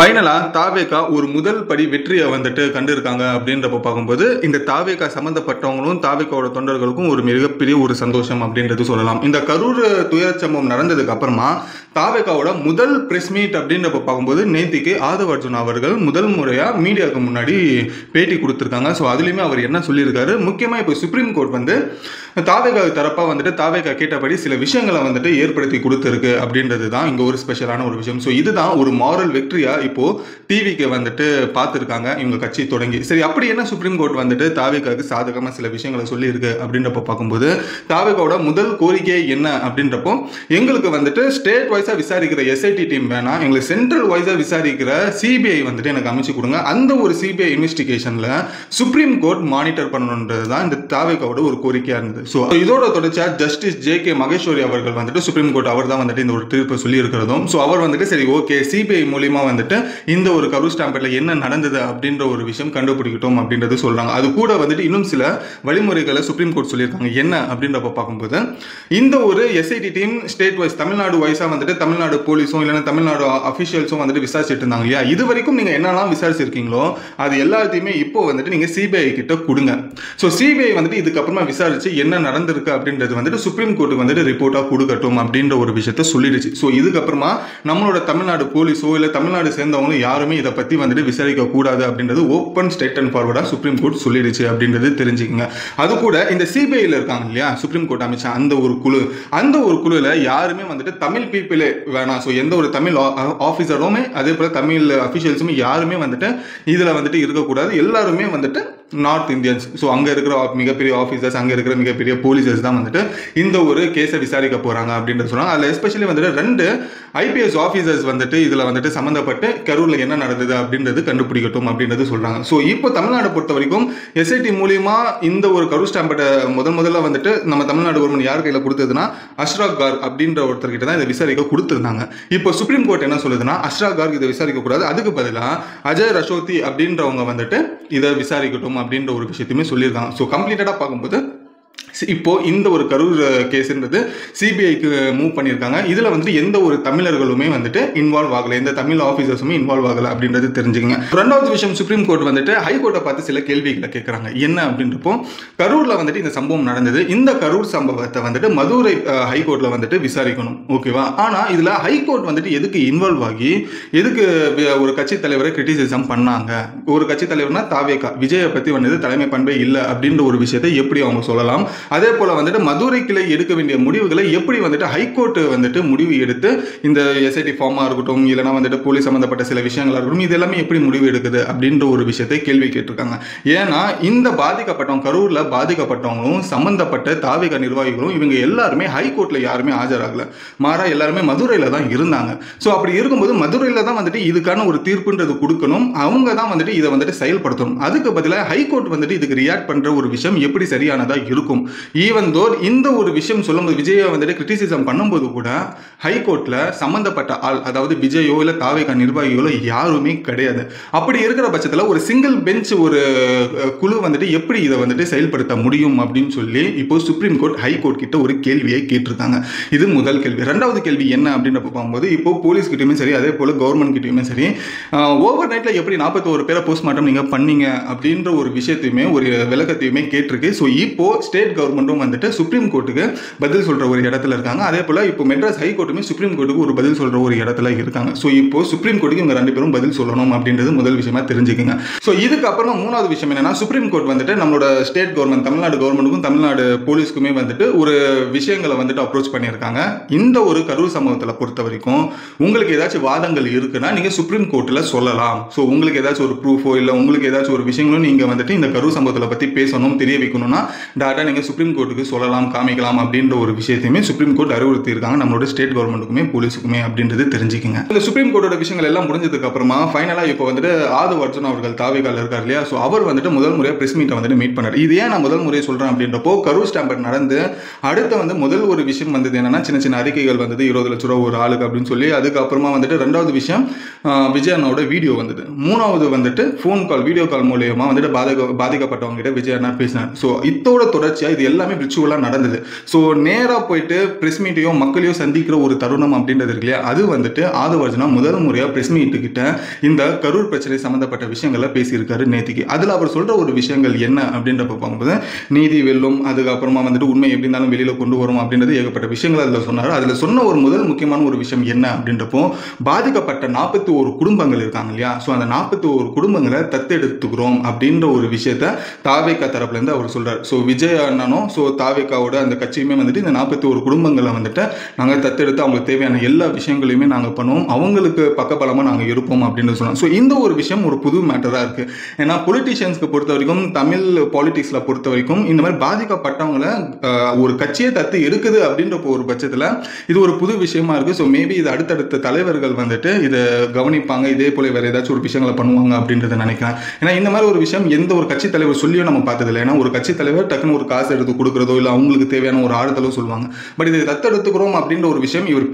ஃபைனலா தாவேகா ஒரு முதல் படி வெற்றியை வந்துட்டு கண்டிருக்காங்க அப்படின்றப்ப பார்க்கும்போது இந்த தாவேகா சம்பந்தப்பட்டவங்களும் தாவேகாவோட தொண்டர்களுக்கும் ஒரு மிகப்பெரிய ஒரு சந்தோஷம் அப்படின்றது சொல்லலாம். இந்த கரூர் துயரச் சம்பவம் நடந்ததுக்கு அப்புறமா தாவேகாவோட முதல் பிரஸ் மீட் அப்படின்றப்ப பார்க்கும்போது நேத்திக்கு ஆதவ் அர்ஜுனா அவர்கள் முதல் முறையா மீடியாவுக்கு முன்னாடி பேட்டி கொடுத்துருக்காங்க. ஸோ அதுலேயுமே அவர் என்ன சொல்லியிருக்காரு, முக்கியமாக இப்போ சுப்ரீம் கோர்ட் வந்து தாவேகா தரப்பா வந்துட்டு தாவேகா கேட்டபடி சில விஷயங்களை வந்துட்டு ஏற்படுத்தி கொடுத்துருக்கு அப்படின்றது தான் இங்கே ஒரு ஸ்பெஷலான ஒரு விஷயம். ஸோ இதுதான் ஒரு மாரல் வெற்றியா இப்போ டிவிக்கு வந்துட்டு பார்த்துருக்காங்க இவங்க கட்சி தொடங்கி. சரி, அப்படி என்ன சுப்ரீம் கோர்ட் வந்துட்டு தாவேகாவுக்கு சாதகமாக சில விஷயங்களை சொல்லியிருக்கு அப்படின்றப்ப பார்க்கும்போது தாவேகாவோட முதல் கோரிக்கை என்ன அப்படின்றப்போ, எங்களுக்கு வந்துட்டு ஸ்டேட் வைஸாக விசாரிக்கிற எஸ்ஐடி டீம் வேணாம், எங்களுக்கு சென்ட்ரல் வைஸாக விசாரிக்கிற சிபிஐ வந்துட்டு எனக்கு அமைச்சு கொடுங்க. அந்த ஒரு சிபிஐ இன்வெஸ்டிகேஷனில் சுப்ரீம் கோர்ட் மானிட்டர் பண்ணணுன்றது தான் இந்த தாவேகாவோட ஒரு கோரிக்கையாக இருந்தது. ஸோ இதோட தொடர்ச்சியா ஜஸ்டிஸ் ஜே.கே. மகேஸ்வரி அவர்கள் வந்துட்டு சுப்ரீம் கோர்ட் அவர் தான் வந்துட்டு இந்த ஒரு தீர்ப்பை சொல்லி இருக்கிறதும், ஸோ அவர் வந்துட்டு சரி ஓகே சிபிஐ மூலியமா வந்துட்டு இந்த ஒரு கரூர் ஸ்டாம்பேட்ல என்ன நடந்தது அப்படின்ற ஒரு விஷயம் கண்டுபிடிக்கட்டும் அப்படின்றது சொல்றாங்க. அது கூட வந்துட்டு இன்னும் சில வழிமுறைகளை சுப்ரீம் கோர்ட் சொல்லியிருக்காங்க. என்ன அப்படின்றப்ப பார்க்கும்போது இந்த ஒரு SIT team state wise Tamil Nadu வைஸா வந்துட்டு தமிழ்நாடு போலீஸும் இல்லைன்னா தமிழ்நாடு அஃபிஷியல்ஸும் வந்துட்டு விசாரிச்சுட்டு இருந்தாங்க இல்லையா, இது வரைக்கும் நீங்க என்னெல்லாம் விசாரிச்சிருக்கீங்களோ அது எல்லாத்தையுமே இப்போ வந்துட்டு நீங்க சிபிஐ கிட்ட கொடுங்க. ஸோ சிபிஐ வந்துட்டு இதுக்கப்புறமா விசாரிச்சு என்ன நடந்திருக்கு அப்படின்றது வந்துட்டு சுப்ரீம் கோர்ட்டுக்கு வந்துட்டு ரிப்போர்ட்டா கொடுக்கட்டும் அப்படின்ற ஒரு விஷயத்த சொல்லிடுச்சு. ஸோ இதுக்கப்புறமா நம்மளோட தமிழ்நாடு போலீஸோ இல்லை தமிழ்நாடு சேர்ந்தவங்களும் யாருமே இதை பத்தி வந்துட்டு விசாரிக்க கூடாது அப்படின்றது ஓப்பன் ஸ்ட்ரைட் அண்ட் ஃபார்வர்டா சுப்ரீம் கோர்ட் சொல்லிடுச்சு அப்படின்றது தெரிஞ்சுக்கங்க. அது கூட இந்த சிபிஐல இருக்காங்க இல்லையா, சுப்ரீம் கோர்ட் அமைச்ச அந்த ஒரு குழுல யாருமே வந்துட்டு தமிழ் பீப்புளே வேணாம். ஸோ எந்த ஒரு தமிழ் ஆஃபீஸருமே அதே போல தமிழ் அஃபிஷியல்ஸுமே யாருமே வந்துட்டு இதுல வந்துட்டு இருக்கக்கூடாது. எல்லாருமே வந்துட்டு நார்த் இந்தியன்ஸ். ஸோ அங்கே இருக்கிற மிகப்பெரிய ஆஃபீஸர்ஸ், அங்கே இருக்கிற மிகப்பெரிய போலீஸர்ஸ் தான் வந்துட்டு இந்த ஒரு கேஸை விசாரிக்க போகிறாங்க அப்படின்றது சொன்னாங்க. அதில் எஸ்பெஷலி வந்துட்டு 2 ஐபிஎஸ் ஆஃபீஸர்ஸ் வந்துட்டு இதில் வந்துட்டு சம்மந்தப்பட்டு கரூரில் என்ன நடந்தது அப்படின்றது கண்டுபிடிக்கட்டும் அப்படின்றது சொல்கிறாங்க. ஸோ இப்போ தமிழ்நாடு பொறுத்த வரைக்கும் எஸ்ஐடி மூலியமா இந்த ஒரு கரூர் ஸ்டாம்பேட்டை முதல்ல வந்துட்டு நம்ம தமிழ்நாடு கவர்மெண்ட் யார் கையில் கொடுத்ததுன்னா அஷ்ராக் கார்க் அப்படின்ற ஒருத்தர்கிட்ட தான் இதை விசாரிக்க கொடுத்துருந்தாங்க. இப்போ சுப்ரீம் கோர்ட் என்ன சொல்லுதுன்னா அஷ்ராக் கார்க் இதை விசாரிக்க கூடாது, அதுக்கு பதிலாக அஜய் ரஷோத்தி அப்படின்றவங்க வந்துட்டு இதை விசாரிக்கட்டும் அப்படின்ற ஒரு விஷயத்தையுமே சொல்லியிருக்காங்க. ஸோ கம்ப்ளீட்டடாக பார்க்கும்போது இப்போ இந்த ஒரு கரூர் கேஸ்ன்றது சிபிஐக்கு மூவ் பண்ணியிருக்காங்க. இதில் வந்துட்டு எந்த ஒரு தமிழர்களுமே வந்துட்டு இன்வால்வ் ஆகலை, எந்த தமிழ் ஆஃபீஸர்ஸுமே இன்வால்வ் ஆகலை அப்படின்றது தெரிஞ்சுக்கங்க. ரெண்டாவது விஷயம், சுப்ரீம் கோர்ட் வந்துட்டு ஹைகோர்ட்டை பார்த்து சில கேள்விகளை கேட்குறாங்க. என்ன அப்படின்றப்போ, கரூரில் வந்துட்டு இந்த சம்பவம் நடந்தது, இந்த கரூர் சம்பவத்தை வந்துட்டு மதுரை ஹைகோர்ட்டில் வந்துட்டு விசாரிக்கணும், ஓகேவா? ஆனால் இதில் ஹைகோர்ட் வந்துட்டு எதுக்கு இன்வால்வ் ஆகி எதுக்கு ஒரு கட்சி தலைவரை கிரிட்டிசிசம் பண்ணாங்க? ஒரு கட்சி தலைவர்னா தாவேகா விஜயை பற்றி வந்தது தலைமை பண்பே இல்லை அப்படின்ற ஒரு விஷயத்தை எப்படி அவங்க சொல்லலாம்? அதே போல வந்துட்டு மதுரை கிளை எடுக்க வேண்டிய முடிவுகளை எப்படி வந்துட்டு ஹைகோர்ட் வந்துட்டு முடிவு எடுத்து இந்த எஸ்ஐடி ஃபார்மா இருக்கட்டும் இல்லைனா வந்துட்டு போலீஸ் சம்பந்தப்பட்ட சில விஷயங்களா இருக்கட்டும் இது எல்லாமே எப்படி முடிவு எடுக்குது அப்படின்ற ஒரு விஷயத்தை கேள்வி கேட்டிருக்காங்க. ஏன்னா இந்த பாதிக்கப்பட்டவங்க கரூர்ல பாதிக்கப்பட்டவங்களும் சம்பந்தப்பட்ட தாவேகா நிர்வாகிகளும் இவங்க எல்லாருமே ஹைகோர்ட்ல யாருமே ஆஜராகல, மாறா எல்லாருமே மதுரையில தான் இருந்தாங்க. ஸோ அப்படி இருக்கும்போது மதுரையில தான் வந்துட்டு இதுக்கான ஒரு தீர்ப்புன்றது கொடுக்கணும், அவங்க தான் வந்துட்டு இதை வந்துட்டு செயல்படுத்தணும். அதுக்கு பதிலாக ஹைகோர்ட் வந்துட்டு இதுக்கு ரியாக்ட் பண்ற ஒரு விஷயம் எப்படி சரியானதா இருக்கும்? ஈவன் தோ இந்த ஒரு விஷயம் சொல்லும்போது விஜயை வந்துட்டு கிரிட்டிசிசம் பண்ணும்போது கூட ஹைகோர்ட்ல சம்பந்தப்பட்ட ஆள், அதாவது விஜயோ இல்லை தாவேகா நிர்வாகிகளோ யாருமே கிடையாது. அப்படி இருக்கிற பட்சத்தில் ஒரு சிங்கிள் பெஞ்ச் ஒரு குழு வந்துட்டு எப்படி இதை வந்துட்டு செயல்படுத்த முடியும் அப்படின்னு சொல்லி இப்போ சுப்ரீம் கோர்ட் ஹைகோர்ட் கிட்ட ஒரு கேள்வியை கேட்டிருக்காங்க. இது முதல் கேள்வி. ரெண்டாவது கேள்வி என்ன அப்படின்னு பார்க்கும்போது இப்போ போலீஸ் கிட்டயுமே சரி அதே போல கவர்மெண்ட் கிட்டயுமே சரி ஓவர் நைட்ல எப்படி 41 பேரை போஸ்ட்மார்ட்டம் நீங்க பண்ணீங்க அப்படின்ற ஒரு விஷயத்தையுமே ஒரு விளக்கத்தையுமே கேட்டிருக்கு. ஸோ இப்போ ஸ்டேட் கவர்மெண்ட்டும் வந்துட்டு சுப்ரீம் கோர்ட்டுக்கு பதில் சொல்ற ஒரு இடத்துல இருக்காங்க. அதே போல இப்போ மெட்ராஸ் ஹைகோர்ட்டுமே சுப்ரீம் கோர்ட்டுக்கு ஒரு பதில் சொல்ற ஒரு இடத்துல இருக்காங்க. ஸோ இப்போ சுப்ரீம் கோர்ட்டுக்கு இவங்க 2 பேரும் பதில் சொல்லணும் அப்படின்றது முதல் விஷயமா தெரிஞ்சுக்கங்க. ஸோ இதுக்கு அப்புறமா மூணாவது விஷயம் என்னன்னா, சுப்ரீம் கோர்ட் வந்துட்டு நம்மளோட ஸ்டேட் கவர்மெண்ட் தமிழ்நாடு கவர்மெண்ட்டுக்கும் தமிழ்நாடு போலீஸ்க்குமே வந்துட்டு ஒரு விஷயங்களை வந்துட்டு அப்ரோச் பண்ணியிருக்காங்க. இந்த ஒரு கரூர் சம்பவத்தில் பொறுத்த வரைக்கும் உங்களுக்கு ஏதாச்சும் வாதங்கள் இருக்குன்னா நீங்க சுப்ரீம் கோர்ட்டில் சொல்லலாம். ஸோ உங்களுக்கு ஏதாச்சும் ஒரு ப்ரூஃபோ இல்லை உங்களுக்கு ஏதாச்சும் ஒரு விஷயங்களும் நீங்க வந்துட்டு இந்த கரூர் சம்பவத்தில் பத்தி பேசணும் தெரிய வைக்கணும்னா டாட்டா நீங்க சுப்ரீம் கோர்ட்டுக்கு சொல்லலாம் காமிக்கலாம் அப்படின்ற ஒரு விஷயத்தையுமே சுப்ரீம் கோர்ட் அறிவுறுத்தி இருக்காங்க நம்மளோட ஸ்டேட் கவர்மெண்ட்டுக்குமே போலீஸுக்குமே அப்படின்றது தெரிஞ்சுக்கங்க. இந்த சுப்ரீம் கோர்ட்டோட விஷயங்கள் எல்லாம் முடிஞ்சதுக்கு அப்புறமா ஃபைனலா இப்போ வந்துட்டு ஆதவ் அர்ஜுனா அவர்கள் தாவேகால இருக்கார் இல்லையா, ஸோ அவர் வந்துட்டு முதல் முறையாக பிரஸ் மீட்டை வந்துட்டு மீட் பண்ணார். இது ஏன் நான் முதல் முறையை சொல்றேன் அப்படின்றப்போ, கரூர் ஸ்டாம்பேட் நடந்து அடுத்த வந்து முதல் ஒரு விஷயம் வந்தது என்னன்னா, சின்ன சின்ன அறிக்கைகள் வந்தது 20 லட்ச ரூபா ஒரு ஆளுக்கு அப்படின்னு சொல்லி. அதுக்கப்புறமா வந்துட்டு ரெண்டாவது விஷயம் விஜயண்ணாவோட வீடியோ வந்தது. மூணாவது வந்துட்டு ஃபோன் கால் வீடியோ கால் மூலியமா வந்துட்டு பாதிக்கப்பட்டவங்க கிட்ட விஜயண்ணா பேசினார். ஸோ இதோட தொடர்ச்சியாக இது எல்லாமே விர்ச்சுவலாக நடந்தது. ஸோ நேராக போயிட்டு ப்ரெஸ் மீட்டையோ மக்களையோ சந்திக்கிற ஒரு தருணம் அப்படின்றது இருக்கு இல்லையா, அது வந்துட்டு ஆதவ அர்ஜுனா முதல் முறையாக ப்ரெஸ் மீட்டுக்கிட்ட இந்த கரூர் பிரச்சனை சம்மந்தப்பட்ட விஷயங்களை பேசியிருக்காரு நேத்திக்கு. அதில் அவர் சொல்கிற ஒரு விஷயங்கள் என்ன அப்படின்றப்ப பார்க்கும்போது நீதி வெல்லும், அதுக்கப்புறமா வந்துட்டு உண்மை எப்படி இருந்தாலும் வெளியில் கொண்டு வரும் அப்படின்றது ஏகப்பட்ட விஷயங்கள் அதில் சொன்னார். அதில் சொன்ன ஒரு முதல் முக்கியமான ஒரு விஷயம் என்ன அப்படின்றப்போ, பாதிக்கப்பட்ட 41 குடும்பங்கள் இருக்காங்க இல்லையா, ஸோ அந்த 41 குடும்பங்களை தத்தெடுத்துக்கிறோம் அப்படின்ற ஒரு விஷயத்த தாவேகா தரப்புலேருந்து அவர் சொல்கிறார். ஸோ விஜய் அண்ணனும் ஸோ தாவேகாவோட அந்த கட்சியுமே வந்துட்டு இந்த 41 குடும்பங்களை வந்துட்டு நாங்கள் தத்தெடுத்து அவங்களுக்கு தேவையான எல்லா விஷயங்களையுமே நாங்கள் பண்ணுவோம், அவங்களுக்கு பக்கபலமாக நாங்கள் இருப்போம் அப்படின்னு சொன்னோம். ஸோ இந்த ஒரு விஷயம் ஒரு புது மேட்டராக இருக்குது. ஏன்னா பொலிட்டீஷியன்ஸ்க்கு பொறுத்த வரைக்கும், தமிழ் பாலிடிக்ஸில் பொறுத்த வரைக்கும் இந்த மாதிரி பாதிக்கப்பட்டவங்களை ஒரு கட்சியை தத்து எடுக்குது அப்படின்ற ஒரு பட்சத்தில் இது ஒரு புது விஷயமா இருக்குது. ஸோ மேபி இது அடுத்தடுத்த தலைவர்கள் வந்துட்டு இதை கவனிப்பாங்க, இதே போல வேறு ஏதாச்சும் ஒரு விஷயங்களை பண்ணுவாங்க அப்படின்றத நினைக்கிறேன். ஏன்னா இந்த மாதிரி ஒரு விஷயம் எந்த ஒரு கட்சி தலைவர் சொல்லியும் நம்ம பார்த்ததில்லை. ஏன்னா ஒரு கட்சி தலைவர் டக்குன்னு ஒரு காசு எடுத்து கொடுக்குறதோ இல்லை அவங்களுக்கு தேவையான ஒரு ஆறுதலோ சொல்லுவாங்க. பட் இதை தத்தெடுத்துக்கிறோம் அப்படின்ற ஒரு விஷயம் இவர்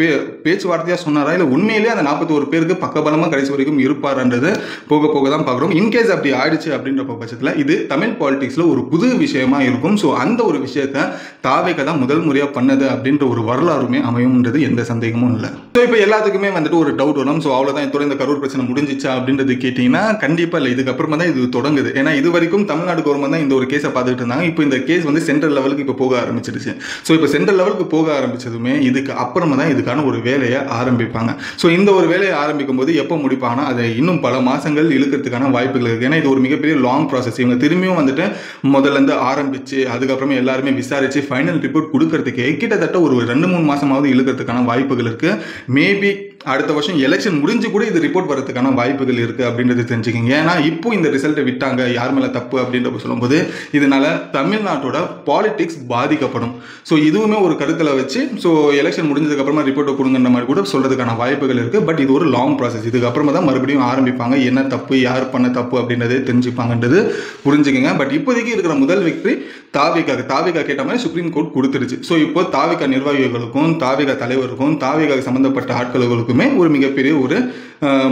பேச்சுவார்த்தையாக சொன்னாரா இல்லை உண்மையிலேயே அந்த 41 பேருக்கு பக்கபலமாக கடைசி வரைக்கும் இருப்பார்ன்றது போக போக தான் பார்க்குறோம். இன்கேஸ் அப்படி ஆயிடுச்சு அப்படின்ற பட்சத்தில் இது தமிழ் பாலிடிக்ஸில் ஒரு புது விஷயமா இருக்கும். ஸோ அந்த ஒரு விஷயத்தை தாவேகா தான் முதல் முறையாக பண்ணது அப்படின்ற ஒரு வரலாறுமே அமையும்ன்றது எந்த சந்தேகமும் இல்லை. ஸோ இப்போ எல்லாத்துக்குமே வந்துட்டு ஒரு டவுட் வரும். ஸோ அவ்வளோதான் இதோட இந்த கரூர் பிரச்சனை முடிஞ்சிச்சா அப்படின்றது கேட்டிங்கன்னா கண்டிப்பாக இல்லை. இதுக்கப்புறமா தான் இது தொடங்குது. ஏன்னா இது வரைக்கும் தமிழ்நாடு கவர்மெண்ட் தான் இந்த ஒரு கேஸை பார்த்துட்டு இருந்தாங்க. இப்போ இந்த கேஸ் வந்து சென்ட்ரல் லெவலுக்கு இப்போ போக ஆரம்பிச்சிருச்சு. ஸோ இப்போ சென்ட்ரல் லெவலுக்கு போக ஆரம்பிச்சதுமே இதுக்கு அப்புறமா தான் இதுக்கான ஒரு வேலையை ஆரம்பிப்பாங்க. ஸோ இந்த ஒரு வேலையை ஆரம்பிக்கும் போது எப்போ முடிப்பாங்கன்னா அதை இன்னும் பல மாதங்கள் இழுக்கிறதுக்கான வாய்ப்புகள் இருக்குது. ஏன்னா இது ஒரு மிகப்பெரிய லாங் ப்ராசஸ். இவங்க திரும்பியும் வந்துட்டு முதல்லேருந்து ஆரம்பித்து அதுக்கப்புறமா எல்லாருமே விசாரித்து ஃபைனல் ரிப்போர்ட் கொடுக்கறதுக்கே கிட்டத்தட்ட ஒரு 2-3 மாதமாவது இழுக்கிறதுக்கான வாய்ப்புகள் இருக்குது. மேபி அடுத்த வருஷம் எலெக்ஷன் முடிஞ்சு கூட இது ரிப்போர்ட் வரதுக்கான வாய்ப்புகள் இருக்குது அப்படின்றது தெரிஞ்சுக்கிங்க. ஏன்னா இப்போ இந்த ரிசல்ட்டை விட்டாங்க, யார் மேலே தப்பு அப்படின்றப்ப சொல்லும்போது இதனால தமிழ்நாட்டோட பாலிடிக்ஸ் பாதிக்கப்படும். ஸோ இதுவுமே ஒரு கருத்தில் வச்சு ஸோ எலெக்ஷன் முடிஞ்சதுக்கப்புறமா ரிப்போர்ட்டை கொடுங்கிற மாதிரி கூட சொல்கிறதுக்கான வாய்ப்புகள் இருக்குது. பட் இது ஒரு லாங் ப்ராசஸ். இதுக்கப்புறமா தான் மறுபடியும் ஆரம்பிப்பாங்க. என்ன தப்பு, யார் பண்ண தப்பு அப்படின்றதே தெரிஞ்சுப்பாங்கன்றது புரிஞ்சுக்கங்க. பட் இப்போதைக்கு இருக்கிற முதல் வெற்றி தாவேகா கேட்ட மாதிரி சுப்ரீம் கோர்ட் கொடுத்துருச்சு. ஸோ இப்போ தாவேகா நிர்வாகிகளுக்கும் தாவேகா தலைவருக்கும் தாவேகா சம்பந்தப்பட்ட ஆட்களுக்கும் ஒரு மிகப்பெரிய ஒரு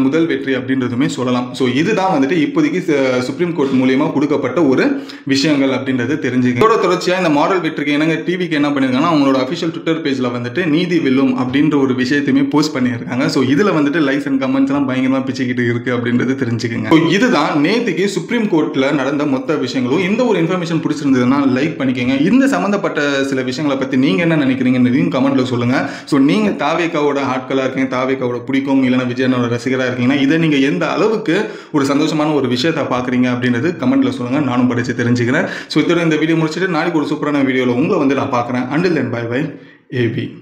முதல் வெற்றி அப்படின்றதுமே சொல்லலாம். ஸோ இதுதான் வந்துட்டு இப்போதைக்கு சுப்ரீம் கோர்ட் மூலியமா கொடுக்கப்பட்ட ஒரு விஷயங்கள் அப்படின்றது தெரிஞ்சுக்க. இதோட தொடர்ச்சியாக இந்த மாடல் வெற்றிக்கு என்னங்க டிவிக்கு என்ன பண்ணியிருக்காங்கன்னா அவங்களோட அஃபிஷியல் ட்விட்டர் பேஜில் வந்துட்டு நீதி வெல்லும் அப்படின்ற ஒரு விஷயத்தையுமே போஸ்ட் பண்ணியிருக்காங்க. ஸோ இதில் வந்துட்டு லைக்ஸ் அண்ட் கமெண்ட்ஸ் எல்லாம் பயங்கரமாக பிச்சுக்கிட்டு இருக்கு அப்படின்றது தெரிஞ்சுக்கங்க. ஸோ இதுதான் நேற்றுக்கு சுப்ரீம் கோர்ட்டில் நடந்த மொத்த விஷயங்களும். இந்த ஒரு இன்ஃபர்மேஷன் பிடிச்சிருந்ததுன்னா லைக் பண்ணிக்கோங்க. இந்த சம்மந்தப்பட்ட சில விஷயங்களை பற்றி நீங்கள் என்ன நினைக்கிறீங்கன்றதையும் கமெண்ட்ல சொல்லுங்க. ஸோ நீங்கள் தாவேகாவோட ஆட்களாக இருக்கீங்க, தாவேகாவோட பிடிக்கும் இல்லைன்னா விஜயனோட ரசிகராக இருக்கீங்கன்னா இதை நீங்கள் எந்த அளவுக்கு ஒரு சந்தோஷமான ஒரு விஷயத்தை பார்க்குறீங்க அப்படின்றது கமெண்ட்டில் சொல்லுங்கள். நானும் படித்து தெரிஞ்சுக்கிறேன். ஸோ இதோட இந்த வீடியோ முடிச்சுட்டு நாளைக்கு ஒரு சூப்பரான வீடியோவில் உங்களை வந்து நான் பார்க்குறேன். Until then bye bye AB.